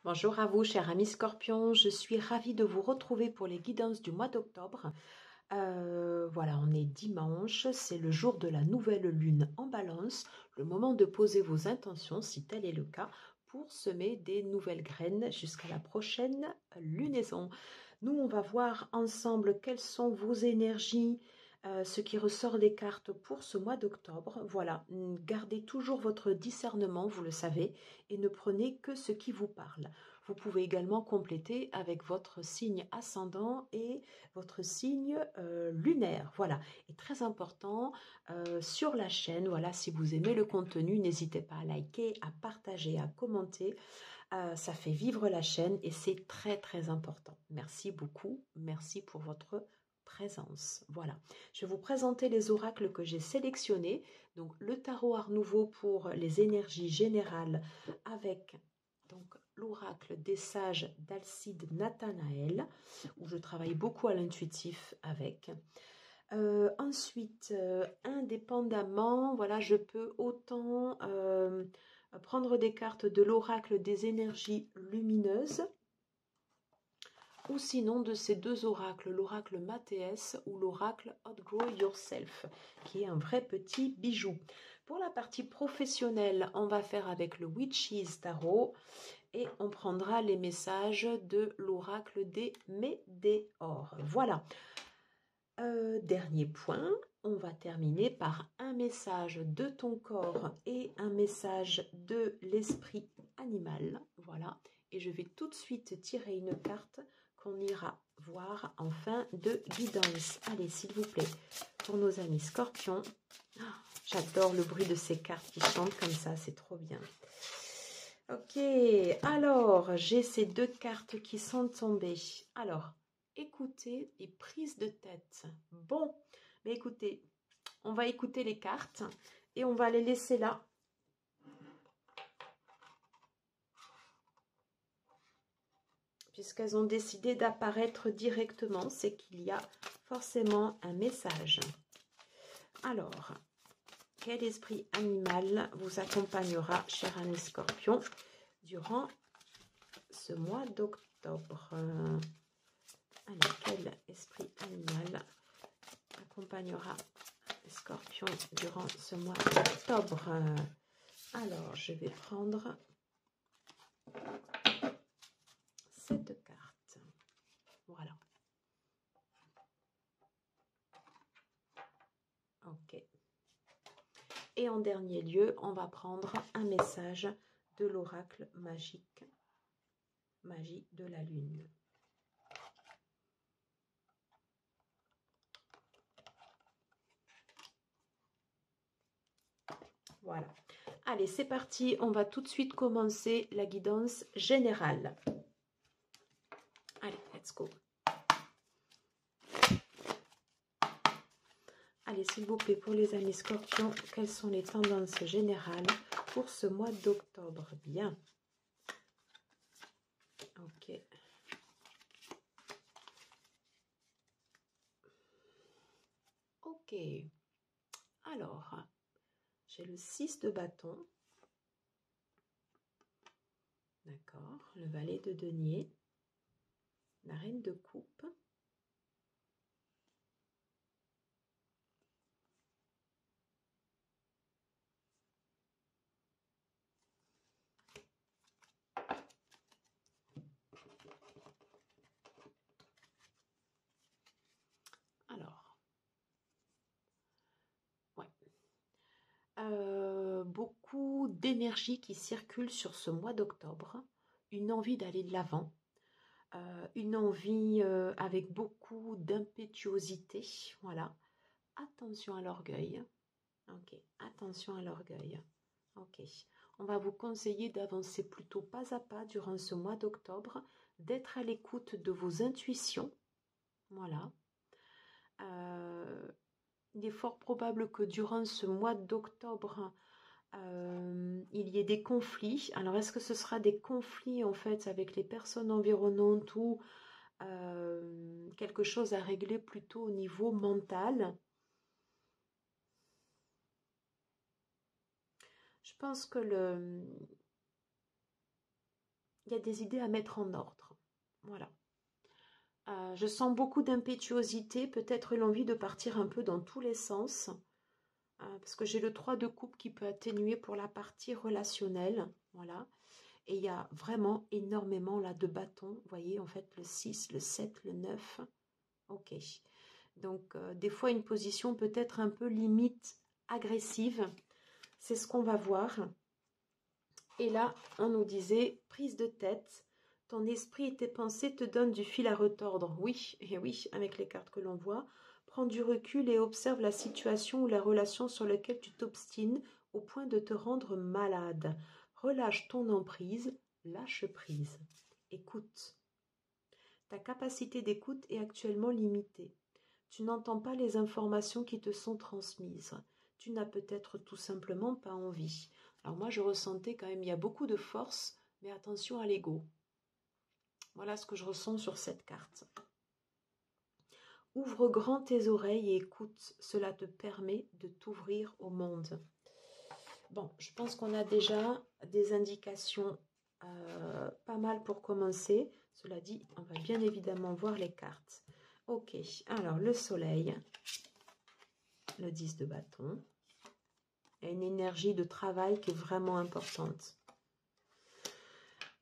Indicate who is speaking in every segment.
Speaker 1: Bonjour à vous, chers amis Scorpions. Je suis ravie de vous retrouver pour les guidances du mois d'octobre. Voilà, on est dimanche, c'est le jour de la nouvelle lune en balance, le moment de poser vos intentions, si tel est le cas, pour semer des nouvelles graines jusqu'à la prochaine lunaison. Nous, on va voir ensemble quelles sont vos énergies, ce qui ressort des cartes pour ce mois d'octobre. Voilà, gardez toujours votre discernement, vous le savez, et ne prenez que ce qui vous parle. Vous pouvez également compléter avec votre signe ascendant et votre signe lunaire. Voilà, et très important sur la chaîne. Voilà, si vous aimez le contenu, n'hésitez pas à liker, à partager, à commenter. Ça fait vivre la chaîne et c'est très très important. Merci beaucoup, merci pour votre présence. Voilà, je vais vous présenter les oracles que j'ai sélectionnés. Donc le tarot Art Nouveau pour les énergies générales avec donc l'oracle des sages d'Alcide Nathanaël, où je travaille beaucoup à l'intuitif avec. Ensuite, indépendamment, voilà, je peux autant prendre des cartes de l'oracle des énergies lumineuses, ou sinon de ces deux oracles, l'oracle Mathéès ou l'oracle Outgrow Yourself, qui est un vrai petit bijou. Pour la partie professionnelle, on va faire avec le Witches Tarot et on prendra les messages de l'oracle des Médéors. Voilà. Dernier point, on va terminer par un message de ton corps et un message de l'esprit animal. Voilà. Et je vais tout de suite tirer une carte qu'on ira voir en fin de guidance. Allez, s'il vous plaît, pour nos amis scorpions. J'adore le bruit de ces cartes qui chantent comme ça, c'est trop bien. Ok, alors, j'ai ces deux cartes qui sont tombées. Alors, écoutez et prise de tête. Bon, mais écoutez, on va écouter les cartes et on va les laisser là. Puisqu'elles ont décidé d'apparaître directement, c'est qu'il y a forcément un message. Alors, quel esprit animal vous accompagnera, cher ami Scorpion, durant ce mois d'octobre? Allez, quel esprit animal accompagnera les scorpions durant ce mois d'octobre? Alors, je vais prendre cette carte. Voilà. Ok. Et en dernier lieu, on va prendre un message de l'oracle magique, magie de la lune. Voilà. Allez, c'est parti. On va tout de suite commencer la guidance générale. Allez, let's go. Allez, s'il vous plaît, pour les amis scorpions, quelles sont les tendances générales pour ce mois d'octobre? Bien. Ok. Ok. Alors, j'ai le 6 de bâton. D'accord. Le valet de denier. La reine de coupe. Alors, ouais. Beaucoup d'énergie qui circule sur ce mois d'octobre. Une envie d'aller de l'avant. Une envie avec beaucoup d'impétuosité. Voilà. Attention à l'orgueil. Ok, attention à l'orgueil. Ok, on va vous conseiller d'avancer plutôt pas à pas durant ce mois d'octobre, d'être à l'écoute de vos intuitions. Voilà. Il est fort probable que durant ce mois d'octobre, il y ait des conflits. Alors, est-ce que ce sera des conflits en fait avec les personnes environnantes ou quelque chose à régler plutôt au niveau mental? Je pense que il y a des idées à mettre en ordre. Voilà. Je sens beaucoup d'impétuosité, peut-être l'envie de partir un peu dans tous les sens, parce que j'ai le 3 de coupe qui peut atténuer pour la partie relationnelle. Voilà. Et il y a vraiment énormément là de bâtons. Vous voyez, en fait, le 6, le 7, le 9. Ok. Donc, des fois, une position peut-être un peu limite agressive. C'est ce qu'on va voir. Et là, on nous disait, prise de tête, ton esprit et tes pensées te donnent du fil à retordre. Oui, et oui, avec les cartes que l'on voit. Prends du recul et observe la situation ou la relation sur laquelle tu t'obstines au point de te rendre malade. Relâche ton emprise, lâche prise. Écoute. Ta capacité d'écoute est actuellement limitée. Tu n'entends pas les informations qui te sont transmises. Tu n'as peut-être tout simplement pas envie. Alors moi, je ressentais quand même, il y a beaucoup de force, mais attention à l'ego. Voilà ce que je ressens sur cette carte. Ouvre grand tes oreilles et écoute. Cela te permet de t'ouvrir au monde. Bon, je pense qu'on a déjà des indications pas mal pour commencer. Cela dit, on va bien évidemment voir les cartes. Ok, alors le soleil, le 10 de bâton. Il y a une énergie de travail qui est vraiment importante.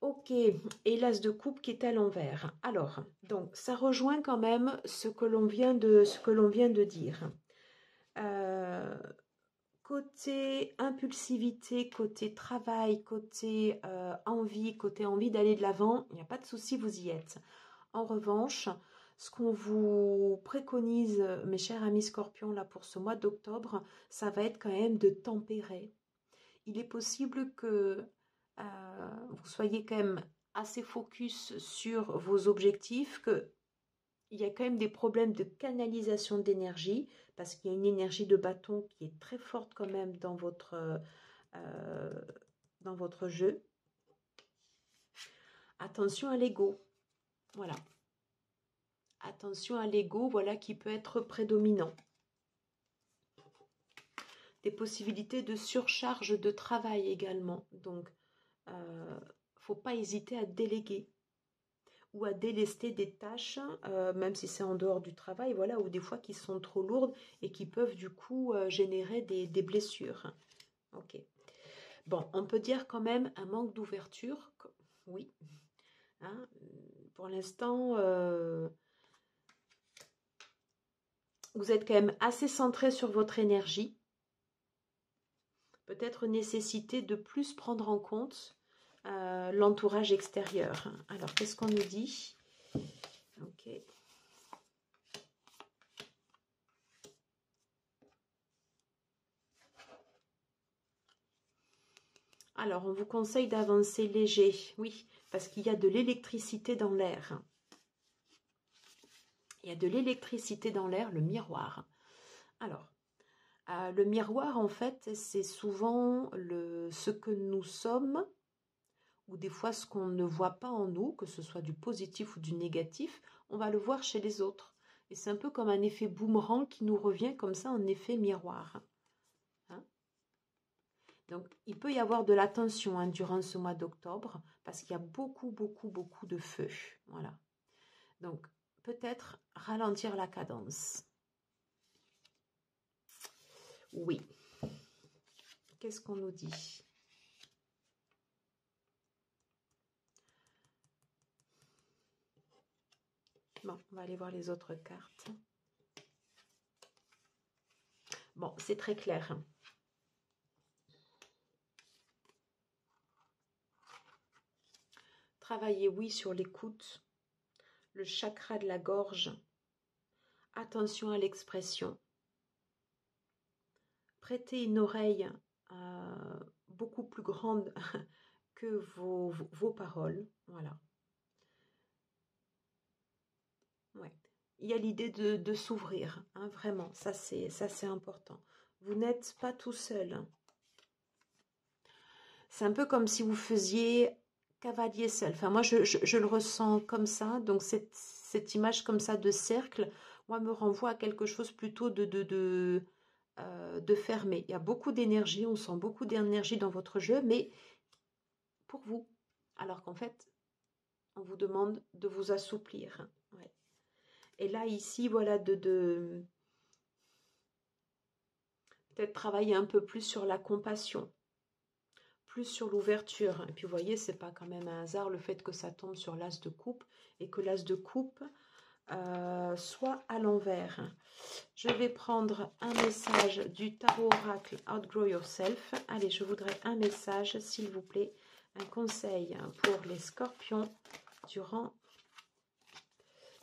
Speaker 1: Ok, et l'as de coupe qui est à l'envers. Alors, donc, ça rejoint quand même ce que l'on vient de dire. Côté impulsivité, côté travail, côté envie d'aller de l'avant, il n'y a pas de souci, vous y êtes. En revanche, ce qu'on vous préconise, mes chers amis scorpions, là pour ce mois d'octobre, ça va être quand même de tempérer. Il est possible que vous soyez quand même assez focus sur vos objectifs, qu'il y a quand même des problèmes de canalisation d'énergie, parce qu'il y a une énergie de bâton qui est très forte quand même dans votre jeu. Attention à l'ego. Voilà. Attention à l'ego, voilà, qui peut être prédominant. Des possibilités de surcharge de travail également. Donc, faut pas hésiter à déléguer ou à délester des tâches, même si c'est en dehors du travail, voilà, ou des fois qui sont trop lourdes et qui peuvent du coup générer des blessures. Ok. Bon, on peut dire quand même un manque d'ouverture. Oui. Hein, pour l'instant, vous êtes quand même assez centré sur votre énergie. Peut-être nécessité de plus prendre en compte l'entourage extérieur. Alors, qu'est-ce qu'on nous dit? Ok. Alors, on vous conseille d'avancer léger, oui, parce qu'il y a de l'électricité dans l'air. Il y a de l'électricité dans l'air, le miroir. Alors, le miroir, en fait, c'est souvent ce que nous sommes, ou des fois ce qu'on ne voit pas en nous, que ce soit du positif ou du négatif, on va le voir chez les autres. Et c'est un peu comme un effet boomerang qui nous revient comme ça en effet miroir. Hein? Donc, il peut y avoir de la tension durant ce mois d'octobre parce qu'il y a beaucoup, beaucoup, beaucoup de feu. Voilà. Donc, peut-être ralentir la cadence. Oui. Qu'est-ce qu'on nous dit? Bon, on va aller voir les autres cartes. Bon, c'est très clair. Travaillez, oui, sur l'écoute, le chakra de la gorge. Attention à l'expression. Prêtez une oreille beaucoup plus grande que vos paroles. Voilà. Ouais. Il y a l'idée de s'ouvrir, hein, vraiment. Ça, c'est important. Vous n'êtes pas tout seul. C'est un peu comme si vous faisiez cavalier seul. Enfin, moi, je le ressens comme ça. Donc, cette image comme ça de cercle, moi, me renvoie à quelque chose plutôt de fermé. Il y a beaucoup d'énergie, on sent beaucoup d'énergie dans votre jeu, mais pour vous. Alors qu'en fait, On vous demande de vous assouplir. Ouais. Et là, ici, voilà, de peut-être travailler un peu plus sur la compassion, plus sur l'ouverture. Et puis, vous voyez, c'est pas quand même un hasard le fait que ça tombe sur l'as de coupe et que l'as de coupe soit à l'envers. Je vais prendre un message du tarot oracle Outgrow Yourself. Allez, je voudrais un message, s'il vous plaît, un conseil pour les scorpions durant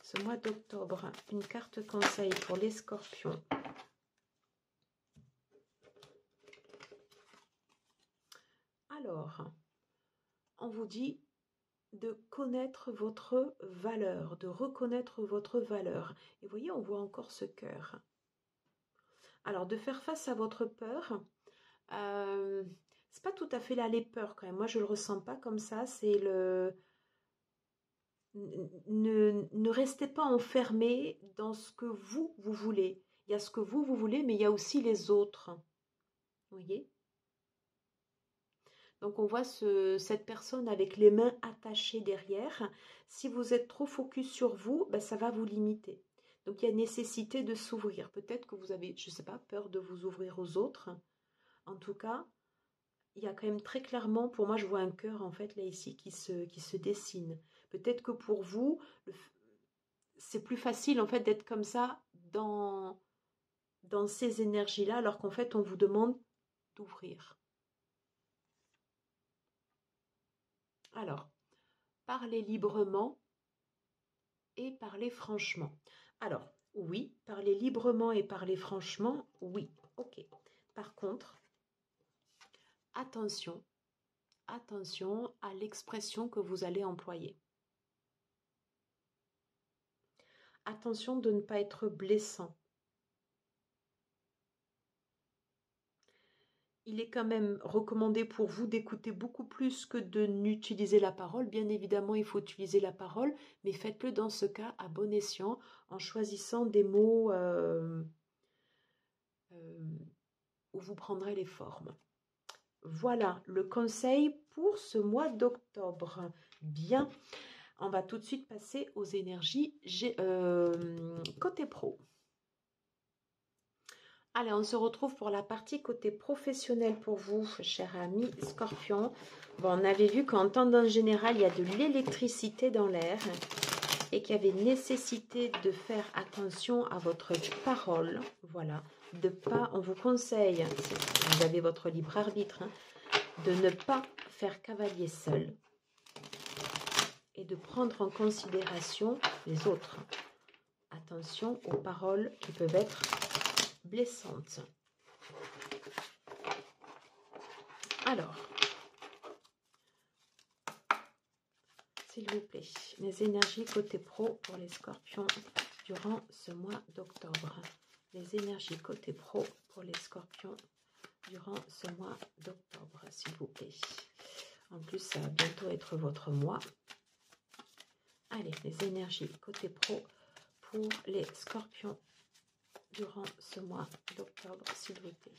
Speaker 1: ce mois d'octobre. Une carte conseil pour les scorpions. Alors, on vous dit de connaître votre valeur, de reconnaître votre valeur. Et vous voyez, on voit encore ce cœur. Alors, de faire face à votre peur, c'est pas tout à fait là les peurs quand même. Moi, je le ressens pas comme ça. C'est le... Ne restez pas enfermé dans ce que vous voulez. Il y a ce que vous voulez, mais il y a aussi les autres. Vous voyez? Donc, on voit cette personne avec les mains attachées derrière. Si vous êtes trop focus sur vous, ben, ça va vous limiter. Donc, il y a nécessité de s'ouvrir. Peut-être que vous avez, je ne sais pas, peur de vous ouvrir aux autres. En tout cas, il y a quand même très clairement, pour moi, je vois un cœur, en fait, là, ici, qui se dessine. Peut-être que pour vous, c'est plus facile, en fait, d'être comme ça dans ces énergies-là, alors qu'en fait, on vous demande d'ouvrir. Alors, parlez librement et parlez franchement. Alors, oui, parler librement et parler franchement, oui, ok. Par contre, attention à l'expression que vous allez employer. Attention de ne pas être blessant. Il est quand même recommandé pour vous d'écouter beaucoup plus que de n'utiliser la parole. Bien évidemment, il faut utiliser la parole, mais faites-le dans ce cas à bon escient, en choisissant des mots où vous prendrez les formes. Voilà le conseil pour ce mois d'octobre. Bien, on va tout de suite passer aux énergies côté pro. Allez, on se retrouve pour la partie côté professionnel pour vous, chers amis Scorpion. Bon, on avait vu qu'en tendance générale, il y a de l'électricité dans l'air et qu'il y avait nécessité de faire attention à votre parole. Voilà, de pas, on vous conseille, vous avez votre libre arbitre, hein, de ne pas faire cavalier seul et de prendre en considération les autres. Attention aux paroles qui peuvent être blessantes. Alors, s'il vous plaît, les énergies côté pro pour les scorpions durant ce mois d'octobre. Les énergies côté pro pour les scorpions durant ce mois d'octobre, s'il vous plaît. En plus, ça va bientôt être votre mois. Allez, les énergies côté pro pour les scorpions durant ce mois d'octobre, s'il vous plaît.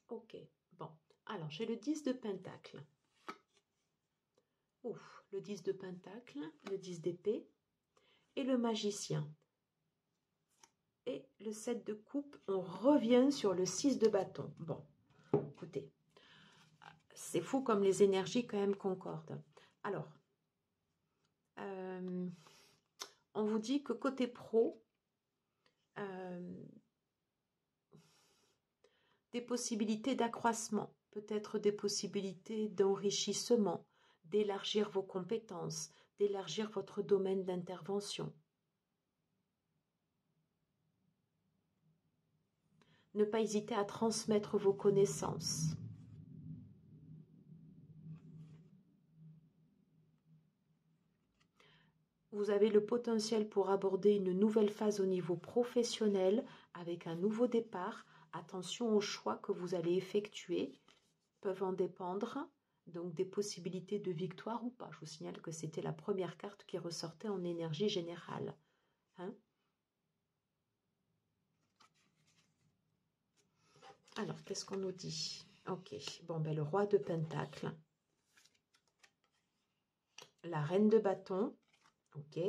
Speaker 1: Ok, bon. Alors, j'ai le 10 de pentacle. Ouf, le 10 de pentacle, le 10 d'épée et le magicien. Et le 7 de coupe, on revient sur le 6 de bâton. Bon, écoutez, c'est fou comme les énergies quand même concordent. Alors, on vous dit que côté pro, des possibilités d'accroissement, peut-être des possibilités d'enrichissement, d'élargir vos compétences, d'élargir votre domaine d'intervention. Ne pas hésiter à transmettre vos connaissances. Vous avez le potentiel pour aborder une nouvelle phase au niveau professionnel avec un nouveau départ. Attention aux choix que vous allez effectuer, peuvent en dépendre Donc des possibilités de victoire ou pas. Je vous signale que c'était la première carte qui ressortait en énergie générale. Hein? Alors, qu'est-ce qu'on nous dit? Ok, bon, ben, le roi de Pentacle. La reine de bâton. Ok.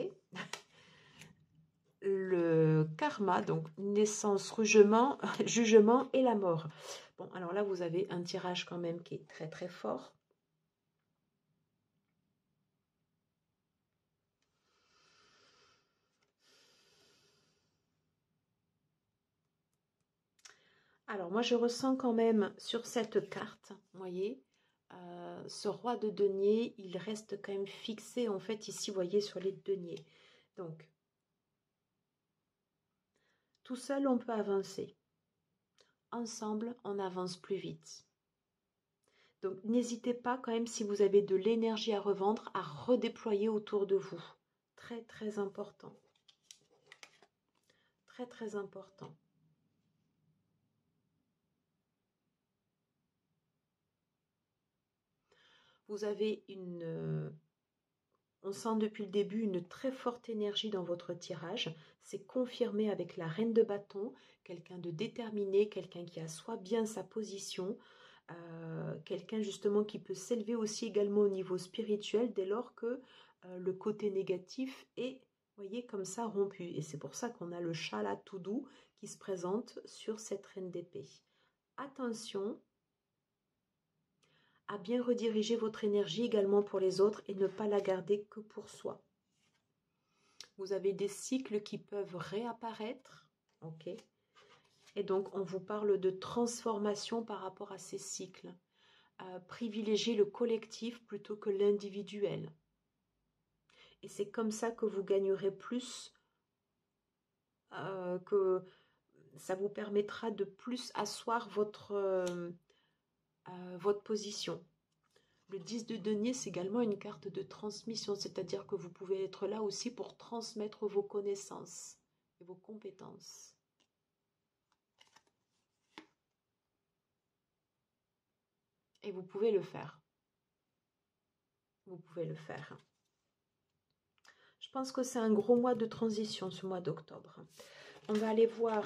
Speaker 1: Le karma, donc naissance, jugement, jugement et la mort. Bon, alors là, vous avez un tirage quand même qui est très très fort. Alors moi, je ressens quand même sur cette carte, vous voyez, ce roi de denier, il reste quand même fixé en fait ici, vous voyez, sur les deniers. Donc, tout seul, on peut avancer. Ensemble, on avance plus vite. Donc, n'hésitez pas quand même, si vous avez de l'énergie à revendre, à redéployer autour de vous. Très, très important. Très, très important. Vous avez on sent depuis le début une très forte énergie dans votre tirage. C'est confirmé avec la reine de bâton, quelqu'un de déterminé, quelqu'un qui assoit bien sa position, quelqu'un justement qui peut s'élever aussi également au niveau spirituel dès lors que le côté négatif est, voyez, comme ça rompu. Et c'est pour ça qu'on a le chat là tout doux qui se présente sur cette reine d'épée. Attention à bien rediriger votre énergie également pour les autres et ne pas la garder que pour soi. Vous avez des cycles qui peuvent réapparaître, ok? Et donc, on vous parle de transformation par rapport à ces cycles. Privilégiez le collectif plutôt que l'individuel. Et c'est comme ça que vous gagnerez plus, que ça vous permettra de plus asseoir votre position. Le 10 de denier, c'est également une carte de transmission, c'est-à-dire que vous pouvez être là aussi pour transmettre vos connaissances et vos compétences. Et vous pouvez le faire. Vous pouvez le faire. Je pense que c'est un gros mois de transition, ce mois d'octobre. On va aller voir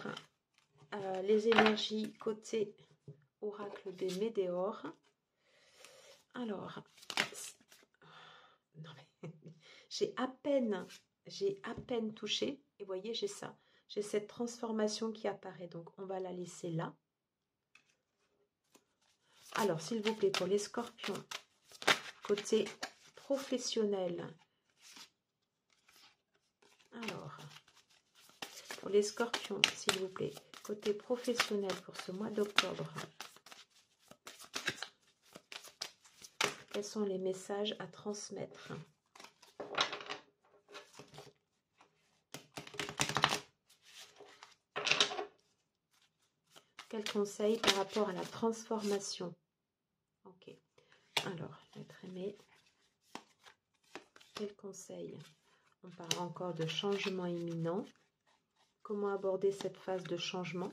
Speaker 1: les énergies côté oracle des Médéores. Alors, non mais, j'ai à peine touché. Et vous voyez, j'ai ça. J'ai cette transformation qui apparaît. Donc, on va la laisser là. Alors, s'il vous plaît, pour les scorpions, côté professionnel. Alors, pour les scorpions, s'il vous plaît, côté professionnel pour ce mois d'octobre, quels sont les messages à transmettre? Quels conseils par rapport à la transformation? Ok. Alors, être aimé. Quel conseil? On parle encore de changement imminent. Comment aborder cette phase de changement?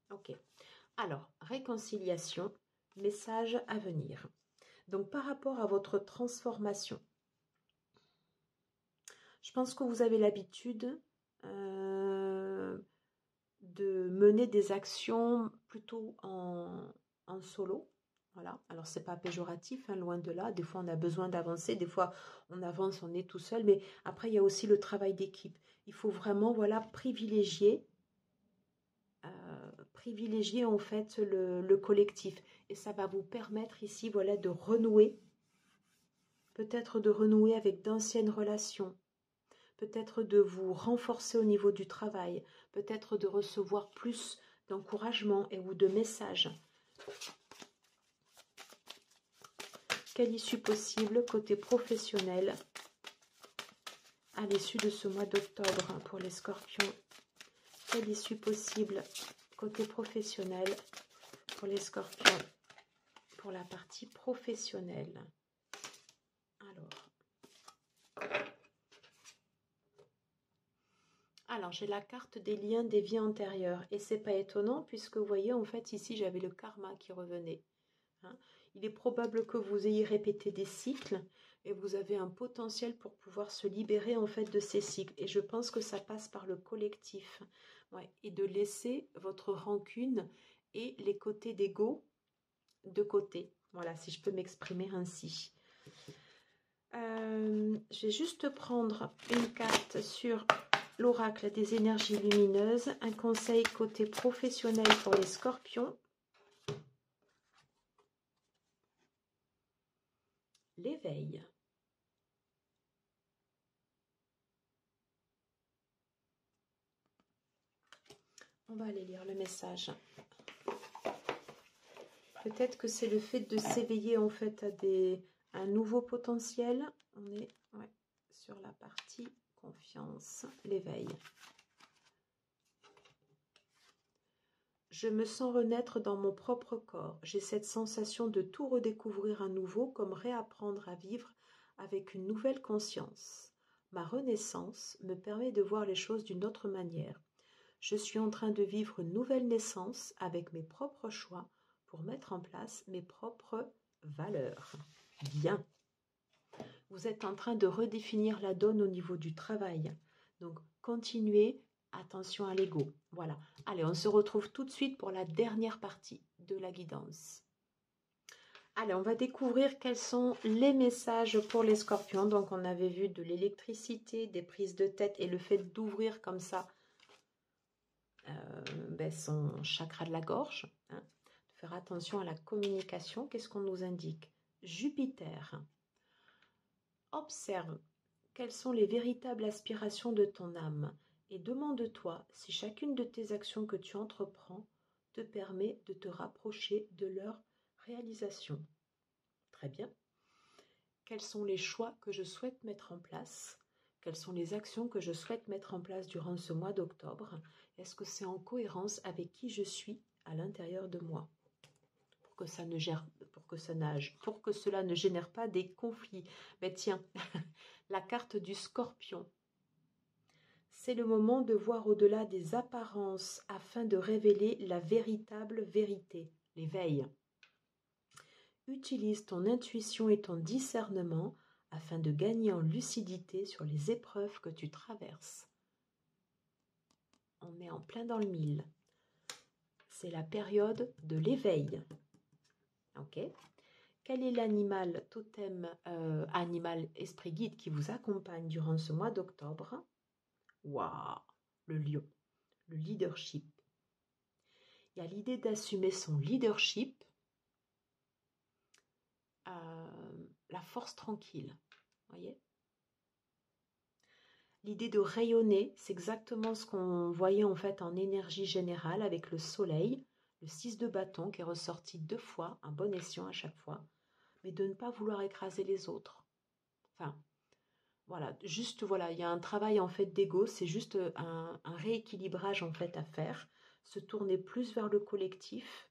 Speaker 1: Ok. Alors, réconciliation, message à venir. Donc, par rapport à votre transformation, je pense que vous avez l'habitude de mener des actions plutôt en solo. Voilà. Alors, c'est pas péjoratif, hein, loin de là. Des fois, on a besoin d'avancer. Des fois, on avance, on est tout seul. Mais après, il y a aussi le travail d'équipe. Il faut vraiment, voilà, privilégier en fait le collectif. Et ça va vous permettre ici, voilà, de renouer. Peut-être de renouer avec d'anciennes relations. Peut-être de vous renforcer au niveau du travail, peut-être de recevoir plus d'encouragement et ou de messages. Quelle issue possible côté professionnel à l'issue de ce mois d'octobre pour les scorpions? Quelle issue possible côté professionnel pour les scorpions pour la partie professionnelle? Alors, j'ai la carte des liens des vies antérieures. Et c'est pas étonnant puisque vous voyez, en fait, ici, j'avais le karma qui revenait. Hein. Il est probable que vous ayez répété des cycles et vous avez un potentiel pour pouvoir se libérer en fait de ces cycles. Et je pense que ça passe par le collectif. Ouais. Et de laisser votre rancune et les côtés d'ego de côté. Voilà, si je peux m'exprimer ainsi. Je vais juste prendre une carte sur l'oracle des énergies lumineuses. Un conseil côté professionnel pour les scorpions. L'éveil. On va aller lire le message. Peut-être que c'est le fait de s'éveiller en fait à un nouveau potentiel. On est sur la partie confiance, l'éveil. Je me sens renaître dans mon propre corps. J'ai cette sensation de tout redécouvrir à nouveau, comme réapprendre à vivre avec une nouvelle conscience. Ma renaissance me permet de voir les choses d'une autre manière. Je suis en train de vivre une nouvelle naissance avec mes propres choix pour mettre en place mes propres valeurs. Bien. Vous êtes en train de redéfinir la donne au niveau du travail. Donc, continuez. Attention à l'ego. Voilà. Allez, on se retrouve tout de suite pour la dernière partie de la guidance. Allez, on va découvrir quels sont les messages pour les scorpions. Donc, on avait vu de l'électricité, des prises de tête et le fait d'ouvrir comme ça son chakra de la gorge. Hein, de faire attention à la communication. Qu'est-ce qu'on nous indique? Jupiter. Observe quelles sont les véritables aspirations de ton âme et demande-toi si chacune de tes actions que tu entreprends te permet de te rapprocher de leur réalisation. Très bien. Quels sont les choix que je souhaite mettre en place? Quelles sont les actions que je souhaite mettre en place durant ce mois d'octobre? Est-ce que c'est en cohérence avec qui je suis à l'intérieur de moi? Pour que cela ne génère pas des conflits. Mais tiens, la carte du scorpion. C'est le moment de voir au-delà des apparences afin de révéler la véritable vérité, l'éveil. Utilise ton intuition et ton discernement afin de gagner en lucidité sur les épreuves que tu traverses. On est en plein dans le mille. C'est la période de l'éveil. Ok ? Quel est l'animal totem, animal esprit guide qui vous accompagne durant ce mois d'octobre? Waouh, le lion, le leadership. Il y a l'idée d'assumer son leadership, la force tranquille, voyez. L'idée de rayonner, c'est exactement ce qu'on voyait en fait en énergie générale avec le soleil, le 6 de bâton qui est ressorti 2 fois, un bon escient à chaque fois, mais de ne pas vouloir écraser les autres. Enfin, voilà, juste voilà, il y a un travail en fait d'ego, c'est juste un rééquilibrage en fait à faire, se tourner plus vers le collectif.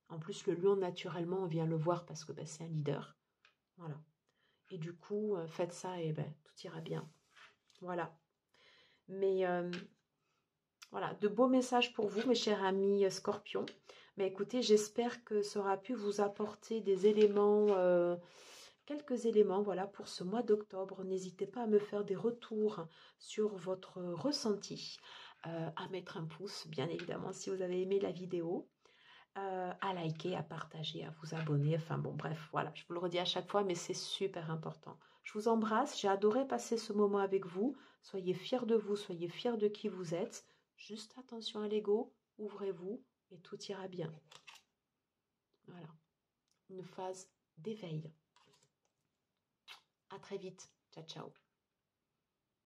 Speaker 1: En plus, le lion, naturellement, on vient le voir parce que c'est un leader. Voilà. Et du coup, faites ça et tout ira bien. Voilà. Mais voilà, de beaux messages pour vous, mes chers amis scorpions. Mais écoutez, j'espère que ça aura pu vous apporter des éléments, quelques éléments, voilà, pour ce mois d'octobre. N'hésitez pas à me faire des retours sur votre ressenti, à mettre un pouce, bien évidemment, si vous avez aimé la vidéo. À liker, à partager, à vous abonner. Enfin bon, bref, voilà, je vous le redis à chaque fois, mais c'est super important. Je vous embrasse, j'ai adoré passer ce moment avec vous. Soyez fiers de vous, soyez fiers de qui vous êtes. Juste attention à l'ego, ouvrez-vous et tout ira bien. Voilà, une phase d'éveil. À très vite. Ciao, ciao.